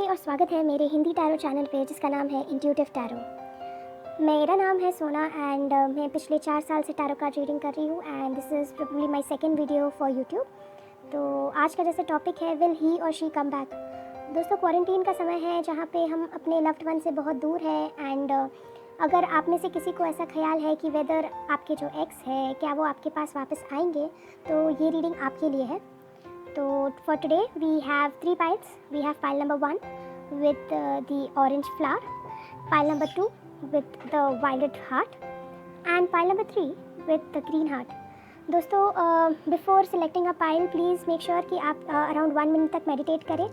नमस्ते और स्वागत है मेरे हिंदी टैरो चैनल पे जिसका नाम है इंट्यूटिव टैरो। मेरा नाम है सोना एंड मैं पिछले 4 साल से टैरो कार्ड रीडिंग कर रही हूँ and this is probably my second video for YouTube. तो आज का जैसे टॉपिक है विल ही और शी कम बैक। दोस्तों, क्वारंटीन का समय है जहाँ पे हम अपने लव्ड वन से बहुत दूर है एंड अगर आप में से किसी को ऐसा ख्याल है कि वेदर आपके जो एक्स है क्या वो आपके पास वापस आएंगे, तो ये रीडिंग आपके लिए है। So for today we have 3 piles. We have pile number 1 with the orange flower, pile number 2 with the violet heart and pile number 3 with the green heart. दोस्तों, before selecting a pile please make sure कि आप around 1 minute तक meditate करें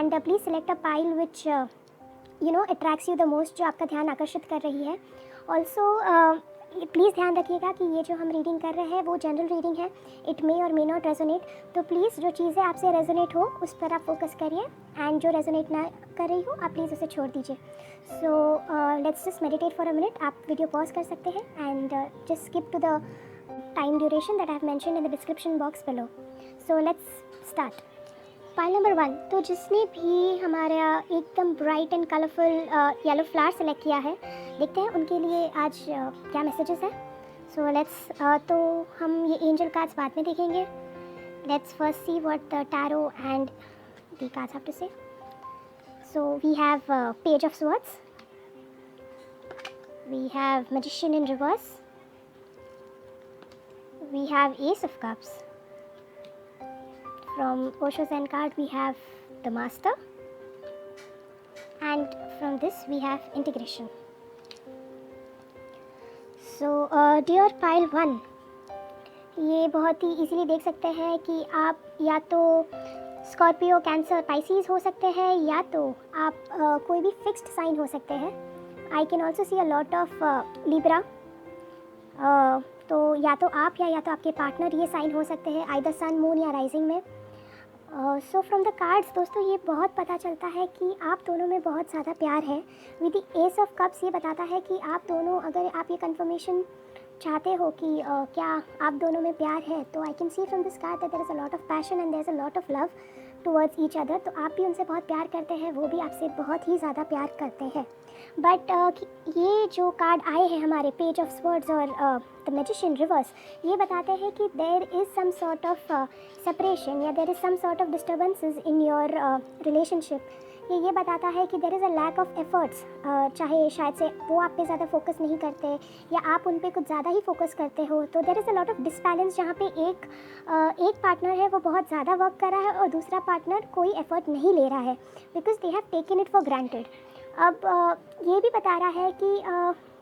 and please select a pile which attracts you the most, जो आपका ध्यान आकर्षित कर रही है। Also प्लीज़ ध्यान रखिएगा कि ये जो हम रीडिंग कर रहे हैं वो जनरल रीडिंग है, इट मे और मे नॉट रेजोनेट। तो प्लीज़ जो चीज़ें आपसे रेजोनेट हो उस पर आप फोकस करिए एंड जो रेजोनेट ना कर रही हो आप प्लीज़ उसे छोड़ दीजिए। So let's just meditate for a minute. आप वीडियो पॉज कर सकते हैं and just skip to the time duration that I have mentioned in the description box below. So let's start. Pile number 1, तो जिसने भी हमारा एकदम bright and colourful yellow flower select किया है, देखते हैं उनके लिए आज क्या मैसेजेस हैं। सो लेट्स तो हम ये एंजल कार्ड्स बाद में देखेंगे। Let's first see what the tarot and the cards have to say. So we have page of swords, we have magician in reverse, we have ace of cups. From Osho Zen card we have the Master and from this we have integration. So dear pile 1, ये बहुत ही easily देख सकते हैं कि आप या तो Scorpio, cancer, Pisces हो सकते हैं या तो आप कोई भी फिक्स्ड साइन हो सकते हैं। आई can also C a lot of Libra. तो या तो आप या तो आपके पार्टनर ये साइन हो सकते हैं, आइदर सन, मून या राइजिंग में। सो फ्रॉम द कार्ड्स दोस्तों ये बहुत पता चलता है कि आप दोनों में बहुत ज़्यादा प्यार है। With the S of cups ये बताता है कि आप दोनों, अगर आप ये कंफर्मेशन चाहते हो कि क्या आप दोनों में प्यार है, तो I can see from this card that there is a lot of passion and there is a lot of love towards each other. तो आप भी उनसे बहुत प्यार करते हैं, वो भी आपसे बहुत ही ज़्यादा प्यार करते हैं। बट ये जो कार्ड आए हैं हमारे पेज ऑफ स्वॉर्ड्स और द मैजिशियन रिवर्स, ये बताते हैं कि there is some sort of separation या there is some sort of disturbances in your relationship. ये बताता है कि there is a lack of efforts, चाहे शायद से वो आप पे ज़्यादा फोकस नहीं करते या आप उन पे कुछ ज़्यादा ही फोकस करते हो। तो there is a lot of disbalance जहाँ पे एक पार्टनर है वो बहुत ज़्यादा वर्क कर रहा है और दूसरा पार्टनर कोई एफर्ट नहीं ले रहा है because they have taken it for granted. अब ये भी बता रहा है कि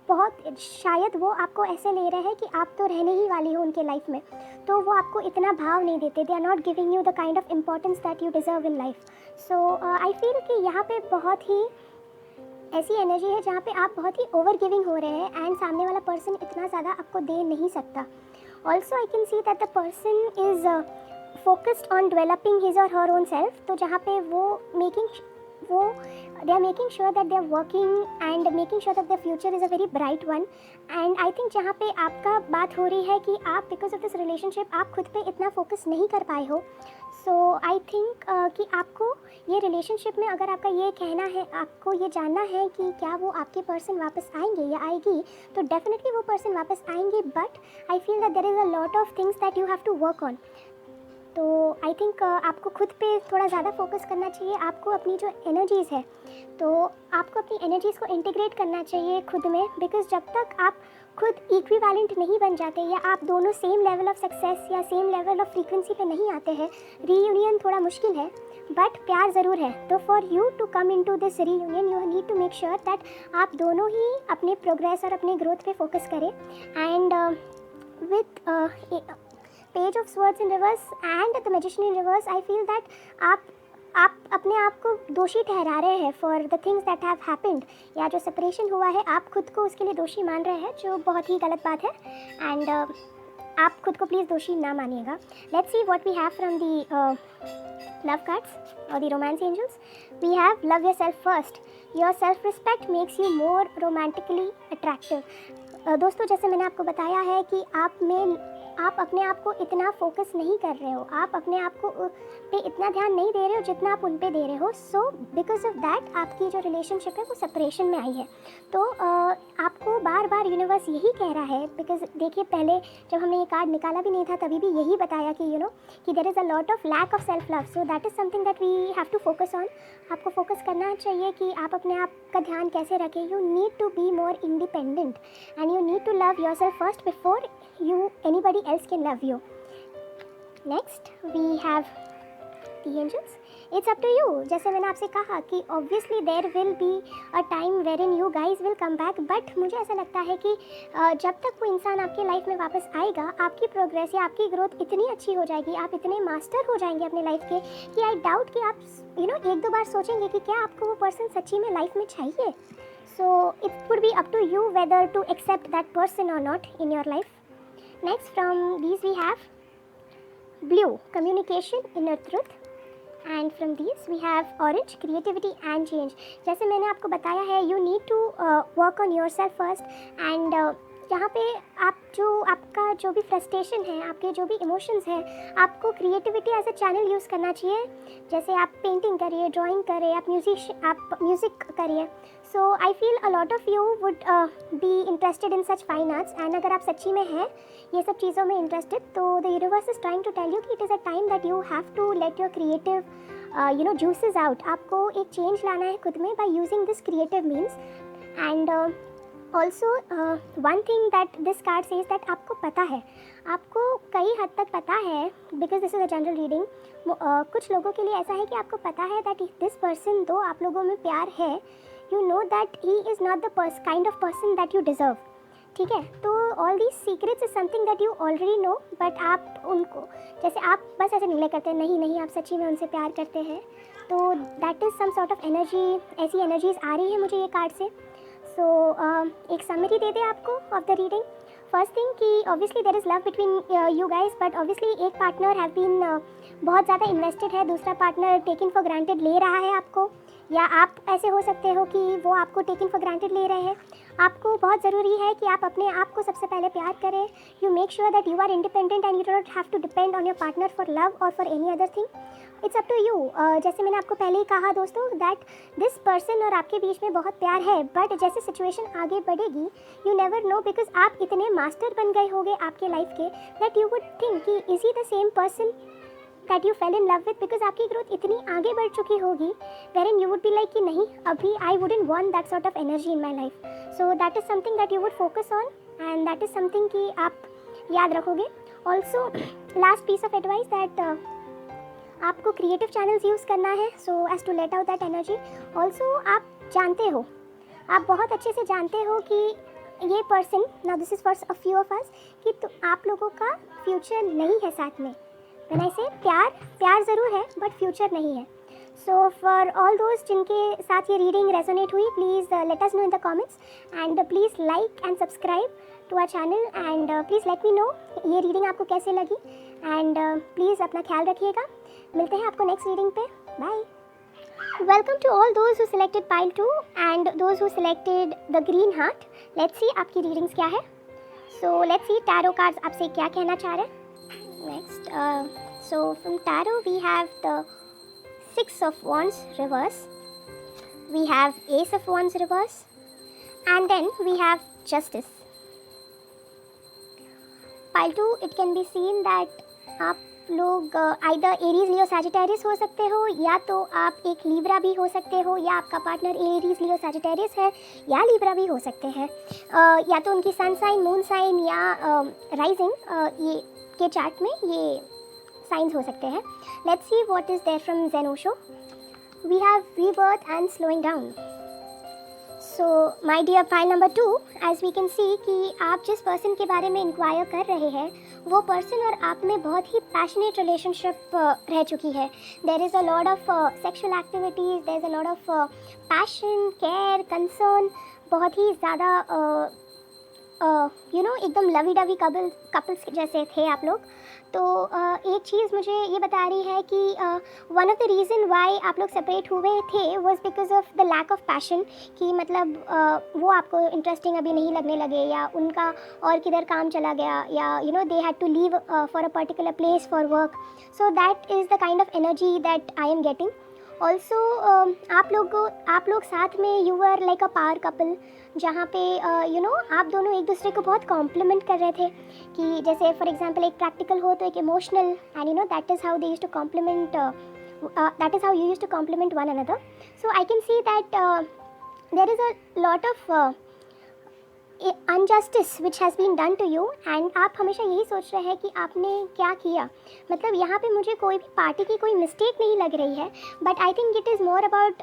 बहुत शायद वो आपको ऐसे ले रहे हैं कि आप तो रहने ही वाली हो उनके लाइफ में, तो वो आपको इतना भाव नहीं देते। They are not giving you the kind of importance that you deserve in life. So I feel कि यहाँ पे बहुत ही ऐसी एनर्जी है जहाँ पे आप बहुत ही ओवर गिविंग हो रहे हैं एंड सामने वाला पर्सन इतना ज़्यादा आपको दे नहीं सकता। Also I can see that the person is focused on developing his और हर ओन सेल्फ। तो जहाँ पे they are making sure that they are working and making sure that their future is a very bright one. And I think जहाँ पे आपका बात हो रही है कि आप because of this relationship आप खुद पे इतना फोकस नहीं कर पाए हो। So I think कि आपको ये रिलेशनशिप में अगर आपका ये कहना है, आपको ये जानना है कि क्या वो आपके पर्सन वापस आएंगे या आएगी, तो डेफिनेटली वो पर्सन वापस आएंगे। But I feel that there is a lot of things that you have to work on. तो आई थिंक आपको खुद पे थोड़ा ज़्यादा फोकस करना चाहिए। आपको अपनी जो एनर्जीज़ है, तो आपको अपनी एनर्जीज़ को इंटीग्रेट करना चाहिए खुद में, बिकॉज जब तक आप खुद इक्विवेलेंट नहीं बन जाते या आप दोनों सेम लेवल ऑफ सक्सेस या सेम लेवल ऑफ फ्रीक्वेंसी पे नहीं आते हैं, रीयूनियन थोड़ा मुश्किल है बट प्यार ज़रूर है। तो for you to come into this reunion you need to make sure that आप दोनों ही अपने प्रोग्रेस और अपने ग्रोथ पे फोकस करें। And with page of swords in reverse and the magician in reverse, I feel that आप अपने आप को दोषी ठहरा रहे हैं for the things that have happened, या जो सेपरेशन हुआ है आप खुद को उसके लिए दोषी मान रहे हैं, जो बहुत ही गलत बात है। एंड आप खुद को प्लीज़ दोषी ना मानिएगा। Let's see what we have from the love cards और the romance angels. We have love yourself first, yourself respect makes you more romantically attractive. दोस्तों, जैसे मैंने आपको बताया है कि आप में आप अपने आप को इतना फोकस नहीं कर रहे हो, आप अपने आप को पे इतना ध्यान नहीं दे रहे हो जितना आप उन पे दे रहे हो। सो बिकॉज ऑफ दैट आपकी जो रिलेशनशिप है वो सेपरेशन में आई है। तो आपको बार बार यूनिवर्स यही कह रहा है, बिकॉज देखिए पहले जब हमने ये कार्ड निकाला भी नहीं था तभी भी यही बताया कि कि there is a lot of lack of self love, so that is something that we have to focus on. आपको फोकस करना चाहिए कि आप अपने आप का ध्यान कैसे रखें। You need to be more independent and you need to love yourself first before you anybody else can love you. Next we have the angels. It's up to you. जैसे मैंने आपसे कहा कि obviously there will be a time wherein you guys will come back, but मुझे ऐसा लगता है कि जब तक वो इंसान आपके लाइफ में वापस आएगा आपकी प्रोग्रेस या आपकी ग्रोथ इतनी अच्छी हो जाएगी, आप इतने मास्टर हो जाएंगे अपने लाइफ के कि आई डाउट कि आप एक दो बार सोचेंगे कि क्या आपको वो पर्सन सच्ची में लाइफ में चाहिए। So it would be up to you whether to accept that person or not in your life. Next from these we have blue, communication, inner truth, and from these we have orange, creativity and change. जैसे मैंने आपको बताया है you need to work on yourself first and यहाँ पे आपका जो भी फ्रस्ट्रेशन है, आपके जो भी इमोशंस हैं, आपको creativity as a channel use करना चाहिए। जैसे आप पेंटिंग करिए, ड्राइंग करिए, आप म्यूज़िक करिए। So I feel a lot of you would be interested in such fine arts and अगर आप सच्ची में हैं ये सब चीज़ों में इंटरेस्टेड तो the universe is trying to tell you कि it is a time that you have to let your creative juices out. आपको एक चेंज लाना है खुद में by using this creative means and also one thing that this card says that आपको पता है, आपको कई हद तक पता है, because this is a general reading. कुछ लोगों के लिए ऐसा है कि आपको पता है दैट दिस पर्सन, दो आप लोगों में प्यार है, you know that he is not the kind of person that you deserve. ठीक है, तो all these secrets is something that you already know, but आप उनको जैसे आप बस ऐसे निगले करते हैं, नहीं आप सच्ची में उनसे प्यार करते हैं। तो that is some sort of energy, ऐसी एनर्जीज आ रही है मुझे ये कार्ड से। सो एक समरी दे दे आपको of the reading. First thing कि obviously there is love between you guys, but obviously एक पार्टनर हैव बीन बहुत ज़्यादा इन्वेस्टेड है, दूसरा पार्टनर टेकिंग फॉर ग्रांटेड ले रहा है आपको, या आप ऐसे हो सकते हो कि वो आपको टेकिंग फॉर ग्रांटेड ले रहे हैं। आपको बहुत ज़रूरी है कि आप अपने आप को सबसे पहले प्यार करें। You make sure that you are independent and you don't have to depend on your partner for love और for any other thing. It's up to you. जैसे मैंने आपको पहले ही कहा दोस्तों दैट दिस पर्सन और आपके बीच में बहुत प्यार है, बट जैसे सिचुएशन आगे बढ़ेगी यू नेवर नो, बिकॉज आप इतने मास्टर बन गए होंगे आपके लाइफ के दैट यू वुड थिंक कि इज़ ही the same person that you fell in love with, because आपकी ग्रोथ इतनी आगे बढ़ चुकी होगी wherein you would be like कि नहीं अभी I wouldn't want that sort of energy in my life. So that is something that you would focus on and that is something कि आप याद रखोगे। Also last piece of advice that आपको creative channels use करना है so as to let out that energy. Also आप जानते हो, आप बहुत अच्छे से जानते हो कि ये person, now this is for a few of us, कि तो आप लोगों का फ्यूचर नहीं है साथ में। व्हेन आई से प्यार ज़रूर है बट फ्यूचर नहीं है। सो फॉर ऑल दोस्त जिनके साथ ये रीडिंग रेजोनेट हुई, please let us know in the comments and please like and subscribe to our channel and please let me know ये रीडिंग आपको कैसे लगी एंड प्लीज़ अपना ख्याल रखिएगा। मिलते हैं आपको नेक्स्ट रीडिंग पे। Bye. Welcome to all those who selected pile 2 and those who selected the green heart. Let's see आपकी रीडिंग्स क्या है। So let's see tarot cards आपसे क्या कहना चाह रहे हैं। Next so from tarot we have the 6 of Wands reverse, we have Ace of Wands reverse, and then we have Justice. Pile 2 it can be seen that आप लोग either Aries Leo Sagittarius हो सकते हो, या तो आप एक Libra भी हो सकते हो, या आपका पार्टनर एरीज लियो सैजिटेरियस है या लीब्रा भी हो सकते हैं, या तो उनकी सन साइन, मून साइन या राइजिंग ये के चार्ट में ये साइंस हो सकते हैं। Let's see what is there from Zen Osho. We have rebirth and slowing down. So my dear pile number 2, as we can see कि आप जिस पर्सन के बारे में इंक्वायर कर रहे हैं वो पर्सन और आप में बहुत ही पैशनेट रिलेशनशिप रह चुकी है। There is a lot of sexual activities, there is a lot of passion, care, concern, बहुत ही ज़्यादा एकदम लवी डवी कपल्स जैसे थे आप लोग। तो एक चीज़ मुझे ये बता रही है कि one of the reason why आप लोग सेपरेट हुए थे was because of the lack of passion, कि मतलब वो आपको इंटरेस्टिंग अभी नहीं लगने लगे, या उनका और किधर काम चला गया, या you know they had to leave for a particular place for work. So that is the kind of energy that I am getting. Also आप लोग साथ में you are like a power couple, जहाँ पे यू नो आप दोनों एक दूसरे को बहुत कॉम्प्लीमेंट कर रहे थे. कि जैसे फॉर एग्जांपल एक प्रैक्टिकल हो तो एक emotional, and you know that is how they used to compliment, that is how you used to compliment one another. So I can see that there is a lot of injustice which has been done to you, and आप हमेशा यही सोच रहे हैं कि आपने क्या किया. मतलब यहाँ पे मुझे कोई भी पार्टी की कोई मिस्टेक नहीं लग रही है, but I think it is more about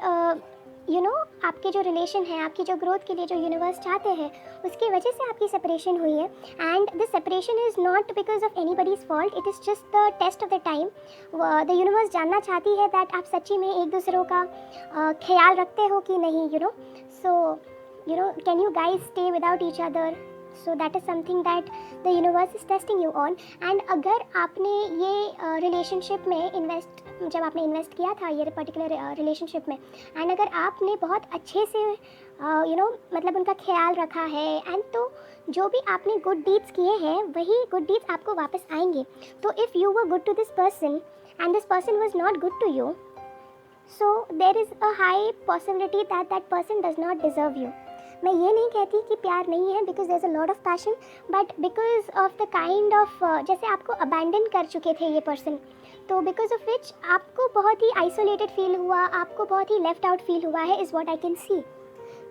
you know आपके जो रिलेशन है, आपकी जो ग्रोथ के लिए जो यूनिवर्स चाहते हैं, उसकी वजह से आपकी सेपरेशन हुई है. And this separation is not because of anybody's fault, it is just the test of the time. The universe जानना चाहती है दैट आप सच्ची में एक दूसरों का ख्याल रखते हो कि नहीं, you know. So you know, can you guys stay without each other? So that is something that the universe is testing you on. And अगर आपने ये रिलेशनशिप में जब आपने इन्वेस्ट किया था ये पर्टिकुलर रिलेशनशिप में, एंड अगर आपने बहुत अच्छे से यू नो मतलब उनका ख्याल रखा है, एंड तो जो भी आपने गुड डीड्स किए हैं वही गुड डीड्स आपको वापस आएंगे. तो if you were good to this person and this person was not good to you, so there is a high possibility that that person does not deserve you. मैं ये नहीं कहती कि प्यार नहीं है, because there is a lot of passion, but because of the kind of जैसे आपको अबैंडन कर चुके थे ये पर्सन, तो बिकॉज ऑफ विच आपको बहुत ही आइसोलेटेड फील हुआ, आपको बहुत ही लेफ्ट आउट फील हुआ है, is what I can see.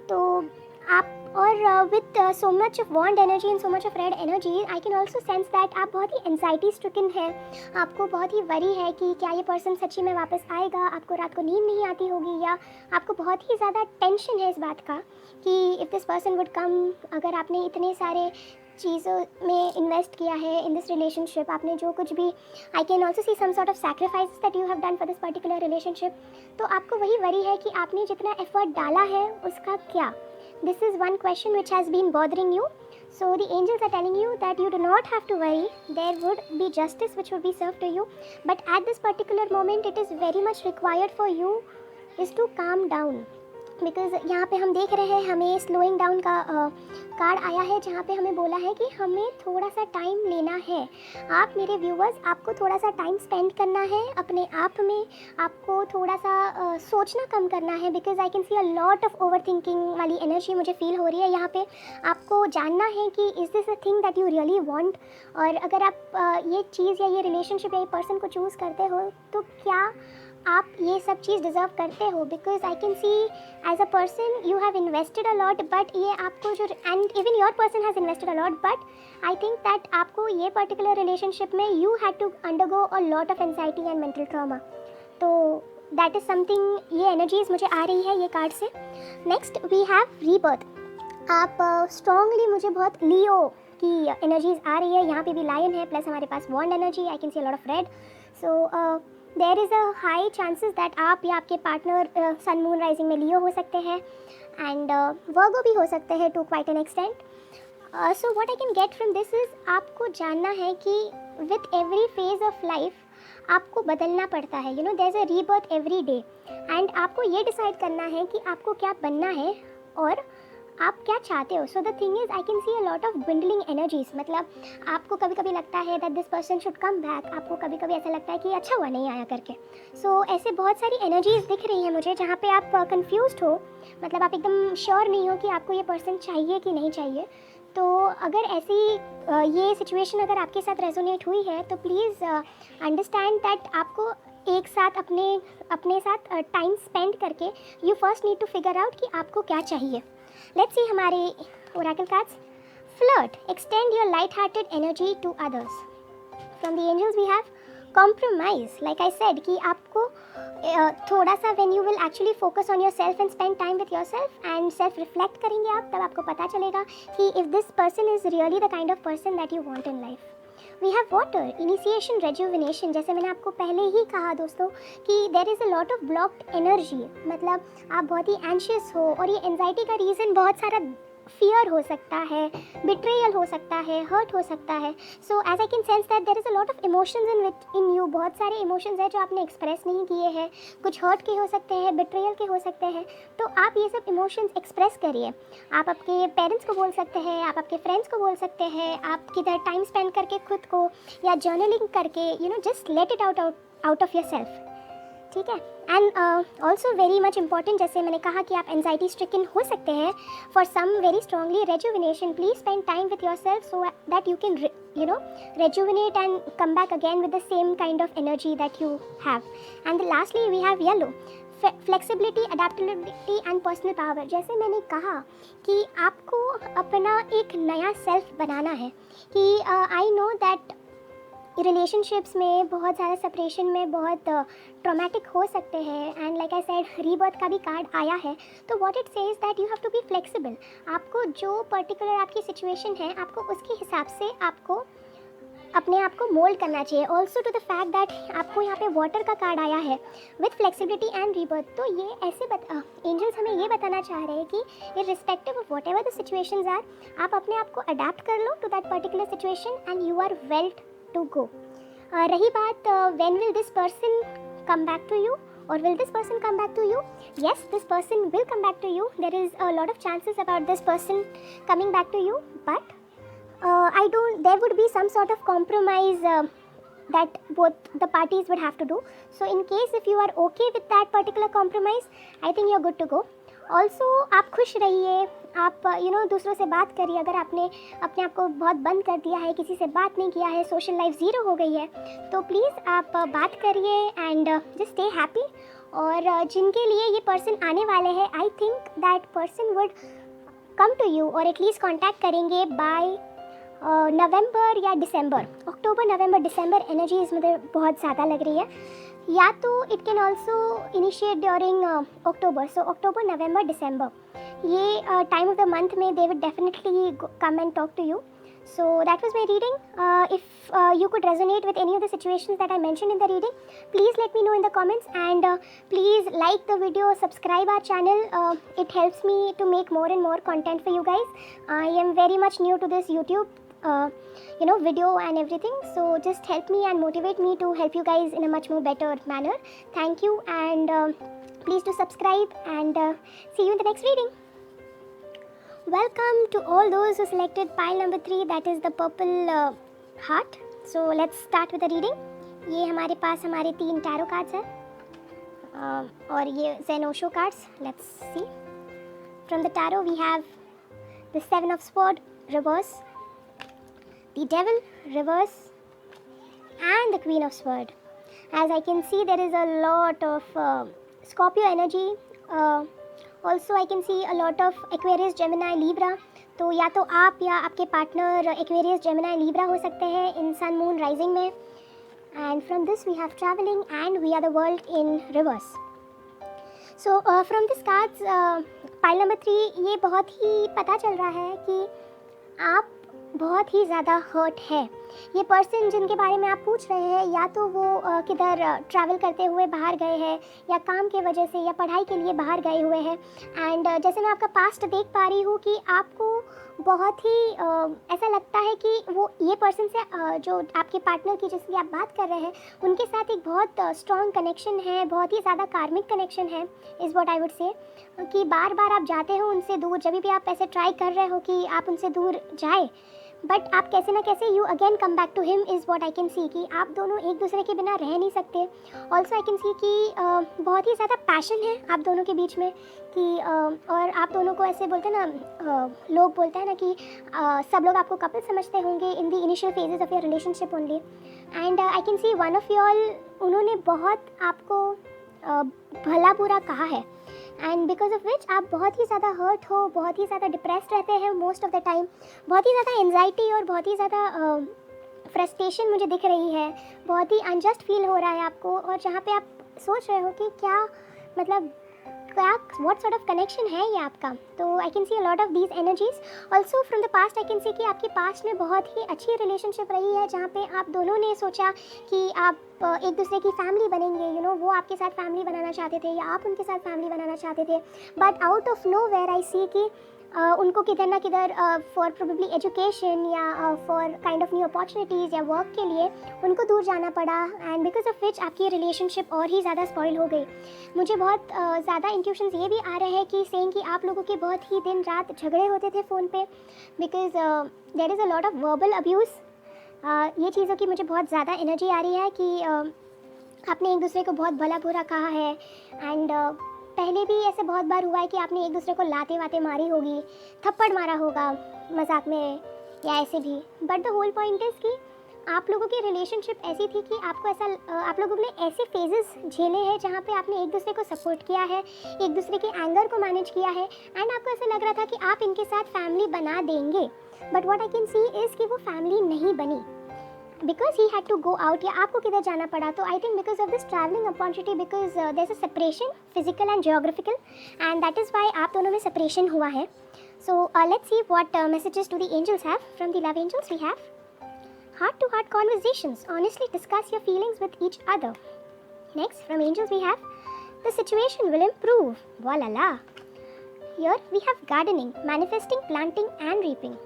तो आप और with so much of wand energy and so much of red energy, I can also sense that आप बहुत ही एनजाइटी स्ट्रिकन है. आपको बहुत ही वरी है कि क्या ये पर्सन सच्ची में वापस आएगा, आपको रात को नींद नहीं आती होगी, या आपको बहुत ही ज़्यादा टेंशन है इस बात का कि इफ़ दिस पर्सन वुड कम. अगर आपने इतने सारे चीज़ों में इन्वेस्ट किया है इन दिस रिलेशनशिप, आपने जो कुछ भी, I can also see some sort of sacrifices that you have done for this particular relationship. तो आपको वही वरी है कि आपने जितना एफर्ट डाला है उसका क्या. This is one question which has been bothering you. So the angels are telling you that you do not have to worry. There would be justice which would be served to you. But at this particular moment, it is very much required for you is to calm down. Because यहाँ पे हम देख रहे हैं हमें slowing down का card आया है, जहाँ पे हमें बोला है कि हमें थोड़ा सा टाइम लेना है. आप मेरे व्यूवर्स, आपको थोड़ा सा टाइम स्पेंड करना है अपने आप में, आपको थोड़ा सा सोचना कम करना है, because I can see a lot of over thinking वाली एनर्जी मुझे फील हो रही है यहाँ पे. आपको जानना है कि is this a thing that you really want, और अगर आप ये चीज़ या ये रिलेशनशिप या ये पर्सन को चूज़ करते हो तो क्या आप ये सब चीज़ डिज़र्व करते हो. Because I can see as a person you have invested a lot, but ये आपको जो, and even your person has invested a lot, but I think that आपको ये पर्टिकुलर रिलेशनशिप में you had to undergo a lot of anxiety and mental trauma. तो that is something, ये energies मुझे आ रही है ये कार्ड से. Next we have rebirth. आप स्ट्रांगली मुझे बहुत लियो की एनर्जीज आ रही है. यहाँ पे भी लायन है, प्लस हमारे पास wand energy, I can see a lot of red. So there is a high chances that आप या आपके पार्टनर सन मून राइजिंग में लियो हो सकते हैं, एंड वर्गो भी हो सकते हैं to quite an extent. So what I can get from this is, आपको जानना है कि with every phase of life आपको बदलना पड़ता है. You know there is a rebirth every day, and आपको ये डिसाइड करना है कि आपको क्या बनना है और आप क्या चाहते हो. So the thing is I can see a lot of building energies. मतलब आपको कभी कभी लगता है that this person should come back, आपको कभी कभी ऐसा लगता है कि अच्छा हुआ नहीं आया करके. सो ऐसे बहुत सारी एनर्जीज दिख रही हैं मुझे जहाँ पे आप कंफ्यूज्ड हो, मतलब आप एकदम श्योर नहीं हो कि आपको ये पर्सन चाहिए कि नहीं चाहिए. तो अगर ऐसी ये सिचुएशन अगर आपके साथ रेजोनेट हुई है तो प्लीज़ अंडरस्टैंड दैट आपको एक साथ अपने साथ टाइम स्पेंड करके you first need to figure out कि आपको क्या चाहिए. लेट्स सी हमारे oracle cards. Flirt, extend your light hearted energy to others. From the angels we have compromise. Like I said कि आपको थोड़ा सा when you will actually focus on yourself and spend time with yourself and self reflect करेंगे आप, तब आपको पता चलेगा कि if this person is really the kind of person that you want in life. We have water, initiation, rejuvenation. जैसे मैंने आपको पहले ही कहा दोस्तों कि there is a lot of blocked energy. मतलब आप बहुत ही एंशियस हो, और ये एंजाइटी का रीज़न बहुत सारा फियर हो सकता है, बिट्रेयल हो सकता है, हर्ट हो सकता है. So as I can sense that there is a lot of emotions in you. बहुत सारे इमोशंस हैं जो आपने एक्सप्रेस नहीं किए हैं. कुछ हर्ट के हो सकते हैं, बिट्रेयल के हो सकते हैं. तो आप ये सब इमोशंस एक्सप्रेस करिए. आप आपके पेरेंट्स को बोल सकते हैं, आप आपके फ्रेंड्स को बोल सकते हैं, आप किधर टाइम स्पेंड करके खुद को या जर्नलिंग करके just let it out of your self. ठीक है. And also very much important, जैसे मैंने कहा कि आप एनजाइटी स्ट्रिकन हो सकते हैं. For some very strongly rejuvenation, please spend time with yourself so that you can rejuvenate and come back again with the same kind of energy that you have. And lastly we have yellow, flexibility, adaptability and personal power. जैसे मैंने कहा कि आपको अपना एक नया self बनाना है कि आई नो दैट रिलेशनशिप्स में बहुत ज़्यादा सेपरेशन में बहुत ट्रॉमेटिक हो सकते हैं. And like I said, rebirth का भी कार्ड आया है. तो what it says that you have to be flexible. आपको जो पर्टिकुलर आपकी सिचुएशन है, आपको उसके हिसाब से आपको अपने आप को मोल्ड करना चाहिए. Also to the fact that आपको यहाँ पे वाटर का कार्ड आया है विथ फ्लेक्सिबिलिटी एंड रीबर्थ. तो ये ऐसे एंजल्स हमें ये बताना चाह रहे हैं कि irrespective of whatever the situations are, आप अपने आप को अडेप्ट कर लो to that particular situation and you are well to go. रही बात when will this person come back to you or will this person come back to you? Yes, this person will come back to you. There is a lot of chances about this person coming back to you, but there would be some sort of compromise that both the parties would have to do. So in case if you are okay with that particular compromise, I think you're good to go. Also आप खुश रहिए, आप दूसरों से बात करिए. अगर आपने अपने आप को बहुत बंद कर दिया है, किसी से बात नहीं किया है, सोशल लाइफ ज़ीरो हो गई है, तो प्लीज़ आप बात करिए एंड जस्ट स्टे हैप्पी. और जिनके लिए ये पर्सन आने वाले हैं, I think that person would come to you और एटलीस्ट कॉन्टैक्ट करेंगे बाय नवंबर या दिसंबर. अक्टूबर, नवंबर, दिसंबर एनर्जीज मुझे बहुत ज़्यादा लग रही है. या तो it can also initiate during October. So October, November, December, ये टाइम ऑफ द मंथ में they will definitely come and talk to you. So that was my reading. If you could resonate with any of the situations that I mentioned in the reading, please let me know in the comments and please like the video, subscribe our channel. It helps me to make more and more content for you guys. I am very much new to this YouTube video and everything, so just help me and motivate me to help you guys in a much more better manner. Thank you and please do subscribe and see you in the next reading. Welcome to all those who selected pile number 3, that is the purple heart. So let's start with the reading. ये हमारे पास हमारे 3 tarot cards हैं और ये zen osho cards. Let's see. From the tarot we have the 7 of swords reverse, the devil reverse and the queen of swords. As I can see, there is a lot of Scorpio energy. Also I can see a lot of Aquarius, Gemini, Libra. तो या तो आप या आपके partner Aquarius, Gemini, Libra हो सकते हैं in sun moon rising में. And from this we have travelling and we are the world in reverse. So from this cards pile number 3, ये बहुत ही पता चल रहा है कि आप बहुत ही ज़्यादा हर्ट है. ये पर्सन जिनके बारे में आप पूछ रहे हैं, या तो वो किधर ट्रैवल करते हुए बाहर गए हैं या काम के वजह से या पढ़ाई के लिए बाहर गए हुए हैं. एंड जैसे मैं आपका पास्ट देख पा रही हूँ कि आपको बहुत ही ऐसा लगता है कि वो ये पर्सन से जो आपके पार्टनर की जिसकी आप बात कर रहे हैं, उनके साथ एक बहुत स्ट्रॉन्ग कनेक्शन है, बहुत ही ज़्यादा कार्मिक कनेक्शन है, is what I would say. कि बार बार आप जाते हो उनसे दूर, जब भी आप ऐसे ट्राई कर रहे हो कि आप उनसे दूर जाए, बट आप कैसे ना कैसे you again come back to him, is what I can see. कि आप दोनों एक दूसरे के बिना रह नहीं सकते. ऑल्सो आई कैन सी कि बहुत ही ज़्यादा पैशन है आप दोनों के बीच में कि और आप दोनों को ऐसे बोलते हैं ना, लोग बोलते हैं ना कि सब लोग आपको कपल समझते होंगे in the initial phases of your relationship only. And I can C one of wall, उन्होंने बहुत आपको भला बुरा कहा है एंड बिकॉज ऑफ विच आप बहुत ही ज़्यादा हर्ट हो, बहुत ही ज़्यादा डिप्रेस्ड रहते हैं मोस्ट ऑफ द टाइम. बहुत ही ज़्यादा एंजाइटी और बहुत ही ज़्यादा फ्रस्ट्रेशन मुझे दिख रही है. बहुत ही अनजस्ट फील हो रहा है आपको, और जहाँ पे आप सोच रहे हो कि क्या मतलब क्या व्हाट सॉर्ट ऑफ कनेक्शन है ये आपका. तो I can see a lot of these energies. Also from the past I can see कि आपके पास्ट में बहुत ही अच्छी रिलेशनशिप रही है, जहाँ पे आप दोनों ने सोचा कि आप एक दूसरे की फैमिली बनेंगे, वो आपके साथ फैमिली बनाना चाहते थे या आप उनके साथ फैमिली बनाना चाहते थे, but out of nowhere I see कि उनको किधर ना किधर फॉर प्रोबेबली एजुकेशन या for kind of new opportunities या वर्क के लिए उनको दूर जाना पड़ा, एंड बिकॉज ऑफ विच आपकी रिलेशनशिप और ही ज़्यादा स्पॉइल हो गई। मुझे बहुत ज़्यादा इंट्यूशंस ये भी आ रहे हैं कि सेइंग कि आप लोगों के बहुत ही दिन रात झगड़े होते थे फ़ोन पे, because there is a lot of verbal abuse. ये चीज़ों की मुझे बहुत ज़्यादा एनर्जी आ रही है कि आपने एक दूसरे को बहुत भला बुरा कहा है, एंड पहले भी ऐसे बहुत बार हुआ है कि आपने एक दूसरे को लाते वाते मारी होगी, थप्पड़ मारा होगा मजाक में या ऐसे भी। But the whole point is कि आप लोगों की रिलेशनशिप ऐसी थी कि आपको ऐसा आप लोगों ने ऐसे फेजेस झेले हैं जहाँ पे आपने एक दूसरे को सपोर्ट किया है, एक दूसरे के एंगर को मैनेज किया है, एंड आपको ऐसा लग रहा था कि आप इनके साथ फैमिली बना देंगे। But what I can see is कि वो फैमिली नहीं बनी, because he had to go out, या आपको किधर जाना पड़ा। तो I think because of this travelling opportunity, because there is a separation physical and geographical, and that is why आप दोनों में सेपरेशन हुआ है। So let's see what messages do the angels have. From the love angels we have heart to heart conversations, honestly discuss your feelings with each other. Next, from angels we have the situation will improve, voila. Here we have gardening, manifesting, planting and reaping.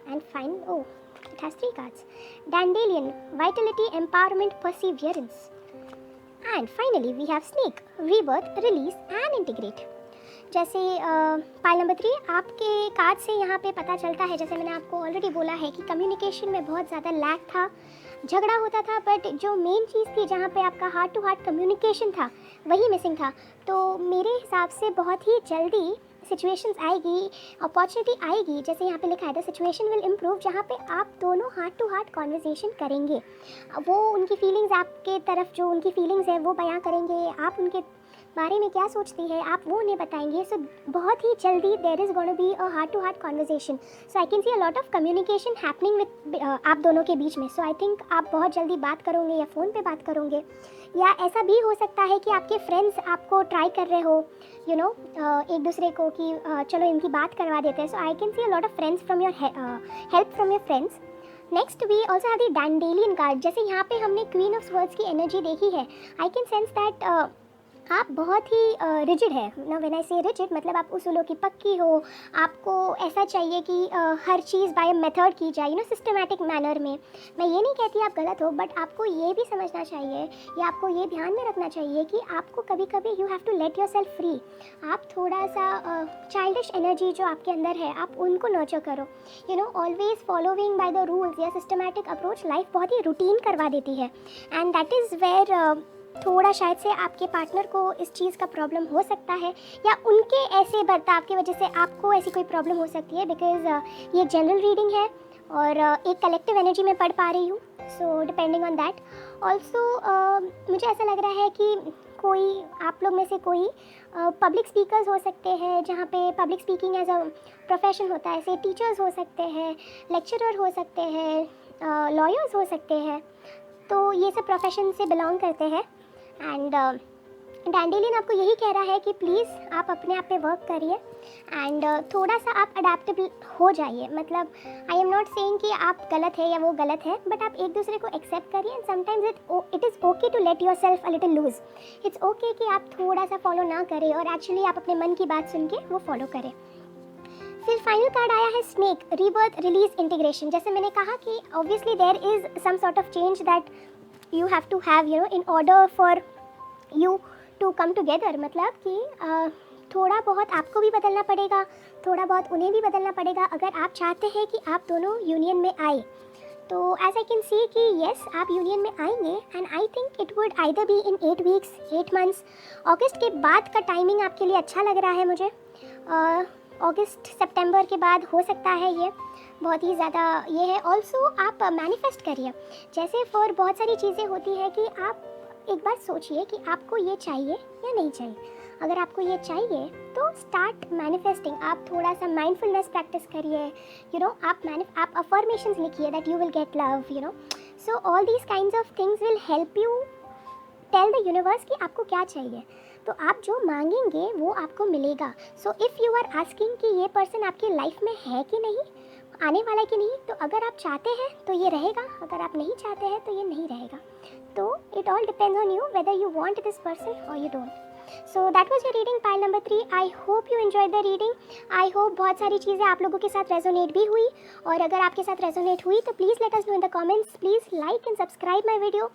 And fine, oh, it has 3 cards. Dandelion, vitality, empowerment, perseverance. And finally we have snake, rebirth, release and integrate. जैसे pile number 3 आपके card से यहाँ पे पता चलता है, जैसे मैंने आपको ऑलरेडी बोला है कि कम्युनिकेशन में बहुत ज़्यादा लैक था, झगड़ा होता था, बट जो मेन चीज़ थी जहाँ पे आपका हार्ट टू हार्ट कम्युनिकेशन था वही मिसिंग था। तो मेरे हिसाब से बहुत ही जल्दी सिचुएशंस आएगी, अपॉर्चुनिटी आएगी, जैसे यहाँ पे लिखा है द सिचुएशन विल इम्प्रूव, जहाँ पे आप दोनों हार्ट टू हार्ट कॉन्वर्सेशन करेंगे। वो उनकी फीलिंग्स आपके तरफ जो उनकी फीलिंग्स है वो बयां करेंगे, आप उनके बारे में क्या सोचती है आप वो उन्हें बताएंगे। सो बहुत ही जल्दी there is gonna be a heart to heart conversation. So I can see a lot of communication happening with आप दोनों के बीच में। सो आई थिंक आप बहुत जल्दी बात करोगे या फ़ोन पे बात करोगे, या ऐसा भी हो सकता है कि आपके फ्रेंड्स आपको ट्राई कर रहे हो एक दूसरे को कि चलो इनकी बात करवा देते हैं। So I can see a lot of friends from your help from your friends. Next we also have the dandelion card. जैसे यहाँ पे हमने क्वीन ऑफ स्वर्ड्स की एनर्जी देखी है, आई कैन सेंस दैट आप बहुत ही रिजिड है ना। व्हेन आई से रिजिड मतलब आप उसूलों की पक्की हो, आपको ऐसा चाहिए कि हर चीज़ बाय मेथड की जाए, सिस्टमैटिक मैनर में। मैं ये नहीं कहती आप गलत हो, बट आपको ये भी समझना चाहिए या आपको ये ध्यान में रखना चाहिए कि आपको कभी कभी you have to let yourself free. आप थोड़ा सा चाइल्डिश एनर्जी जो आपके अंदर है आप उनको नर्चर करो। Always following by the rules या सिस्टमैटिक अप्रोच लाइफ बहुत ही रूटीन करवा देती है, एंड दैट इज़ वेयर थोड़ा शायद से आपके पार्टनर को इस चीज़ का प्रॉब्लम हो सकता है, या उनके ऐसे बर्ताव की वजह से आपको ऐसी कोई प्रॉब्लम हो सकती है। बिकॉज ये जनरल रीडिंग है और एक कलेक्टिव एनर्जी में पढ़ पा रही हूँ। So depending on that also मुझे ऐसा लग रहा है कि कोई आप लोग में से कोई पब्लिक स्पीकर्स हो सकते हैं, जहाँ पे public speaking as a profession होता है। ऐसे टीचर्स हो सकते हैं, लेक्चरर हो सकते हैं, लॉयर्स हो सकते हैं। तो ये सब प्रोफेशन से बिलोंग करते हैं। एंड डैंडेलियन आपको यही कह रहा है कि प्लीज़ आप अपने आप पे वर्क करिए, एंड थोड़ा सा आप अडेप्टेबल हो जाइए। मतलब आई एम नॉट सेइंग कि आप गलत है या वो गलत है, बट आप एक दूसरे को एक्सेप्ट करिए, and sometimes it is okay to let yourself a little loose. It's okay कि आप थोड़ा सा फॉलो ना करें और एक्चुअली आप अपने मन की बात सुन के वो फॉलो करें। फिर फाइनल कार्ड आया है स्नेक, रीबर्थ, रिलीज, इंटीग्रेशन। जैसे मैंने कहा कि obviously there is some sort of change that you have to have in order for you to come together। मतलब कि थोड़ा बहुत आपको भी बदलना पड़ेगा, थोड़ा बहुत उन्हें भी बदलना पड़ेगा अगर आप चाहते हैं कि आप दोनों यूनियन में आए। तो एज आई कैन सी कि येस आप यूनियन में आएंगे, and I think it would either be in 8 weeks 8 months. अगस्त के बाद का टाइमिंग आपके लिए अच्छा लग रहा है मुझे। अगस्त सितंबर के बाद हो सकता है ये बहुत ही ज़्यादा ये है। ऑल्सो आप मैनिफेस्ट करिए। जैसे फॉर बहुत सारी चीज़ें होती है कि आप एक बार सोचिए कि आपको ये चाहिए या नहीं चाहिए। अगर आपको ये चाहिए तो स्टार्ट मैनिफेस्टिंग। आप थोड़ा सा माइंडफुलनेस प्रैक्टिस करिए। आप अफर्मेशंस लिखिए that you will get love. So all these kinds of things will help you tell the universe कि आपको क्या चाहिए। तो आप जो मांगेंगे वो आपको मिलेगा। So if you are asking कि ये पर्सन आपकी लाइफ में है कि नहीं, आने वाला है कि नहीं। तो अगर आप चाहते हैं तो ये रहेगा, अगर आप नहीं चाहते हैं तो ये नहीं रहेगा। तो it all depends on you whether you want this person और you don't. So that was your reading pile number 3। I hope you enjoyed the reading. I hope बहुत सारी चीज़ें आप लोगों के साथ रेजोनेट भी हुई, और अगर आपके साथ रेजोनेट हुई तो please let us know in the comments. Please like and subscribe my video.